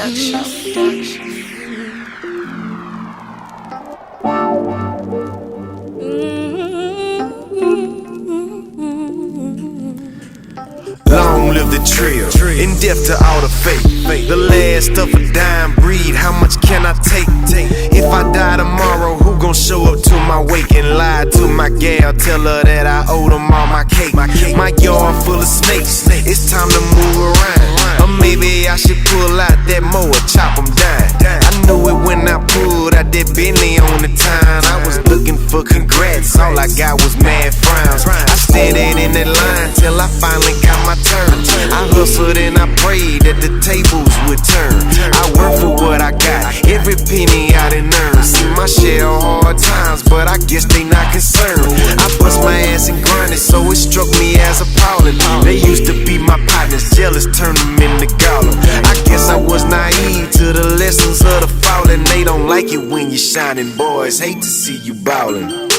Long live the trail, in death to all the fake. The last of a dying breed, how much can I take? If I die tomorrow, who gon' show up to my wake and lie to my gal? Tell her that I owe them all my cake. My yard full of snakes, it's time to move around. Or maybe I should pull out that mower, chop them down. I knew it when I pulled out that Bentley on the time. I was looking for congrats, all I got was mad frowns. I stayed in that line till I finally got my turn. I hustled and I prayed that the tables would turn. I work for what I got, every penny I done earned. See my share of hard times, but I guess they not concerned. I bust my ass and grinded, so it struck me as appalling. They used to be my partners, jealous, turned them into gollum. I guess I was naive to the lessons of the falling. They don't like it when you're shining, boys hate to see you ballin'.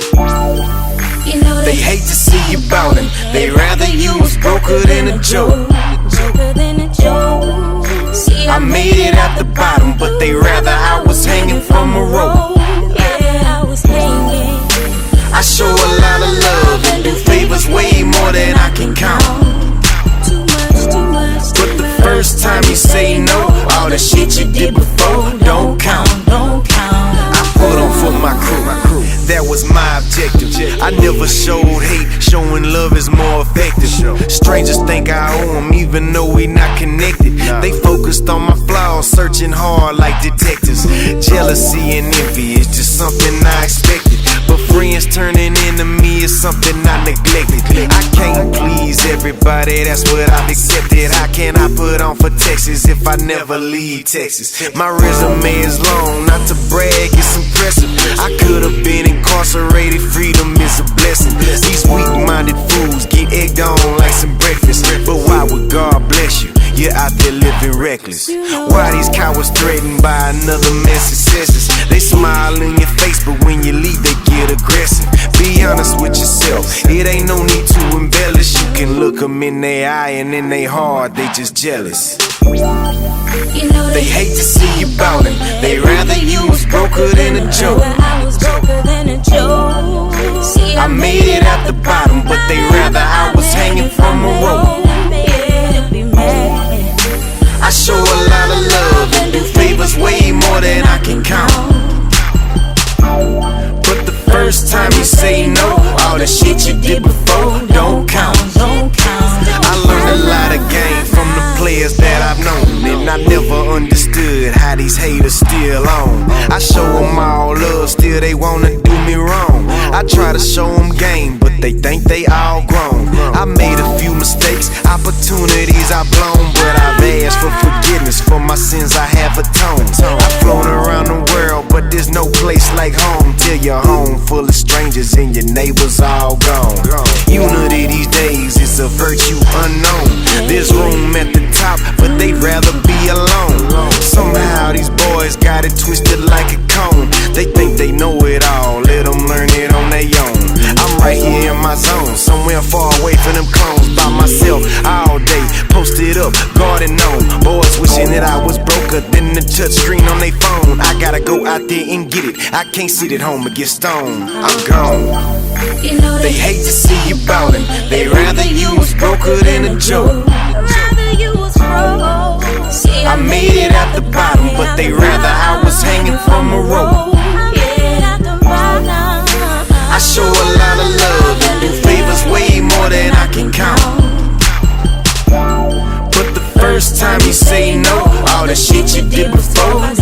They hate to see you ballin'. They rather you was broker than a joke. I made it at the bottom, but they rather I was hanging from a rope. I show a lot of love and do favors way more than I can count. But the first time you say no, all the shit you did before don't count. I put on for my crew, that was my objective. I never showed hate, showing love is more effective. Strangers think I owe them even though we not connected. They focused on my flaws, searching hard like detectives. Jealousy and envy is just something I expected, but friends turning into me is something I neglected. I can't please everybody, that's what I've accepted. How can I put on for Texas if I never leave Texas? My resume is long, not to brag, it's impressive. I could've been incarcerated, freedom is a blessing. These weak-minded fools get egged on like some breakfast. But why would God bless you? You're out there living reckless. Why these cowards threatened by another man's successes? They smile in your face, but when you leave they get aggressive. Be honest with yourself, it ain't no need to embellish. You can look them in their eye and in their heart, they just jealous. They hate to see you ballin'. They rather you was broker than a joke. I made it at the bottom, but they rather I was hanging from a rope. I show a lot of love and do favors way more than I can count. But the first time you say no, all the shit you did before don't count. I learned a lot of game from the players that I've known, and I never understood how these haters still on. I show them all love, still they wanna do me wrong. I try to show them game, but they think they all grown. I made a few mistakes, opportunities I've blown, but I've asked for forgiveness for my sins I have atoned. I've flown around the world, but there's no place like home till you're home full of strangers and your neighbors all gone. Unity these days is a virtue unknown. There's room at the top, but they'd rather be alone. Somehow these boys got it twisted like a cone. They think they know it all, let them learn it on their own. I'm right here in my zone, somewhere far away from them clones. By myself all day, posted up, guarding on. Boys wishing that I was broker than the touch screen on their phone. I gotta go out there and get it, I can't sit at home and get stoned. I'm gone. They hate to see you ballin'. They rather you was broker than a joke. I made it at the bottom, but they rather I was hanging from a rope. I show a lot of love and do favors way more than I can count. But the first time you say no, all the shit you did before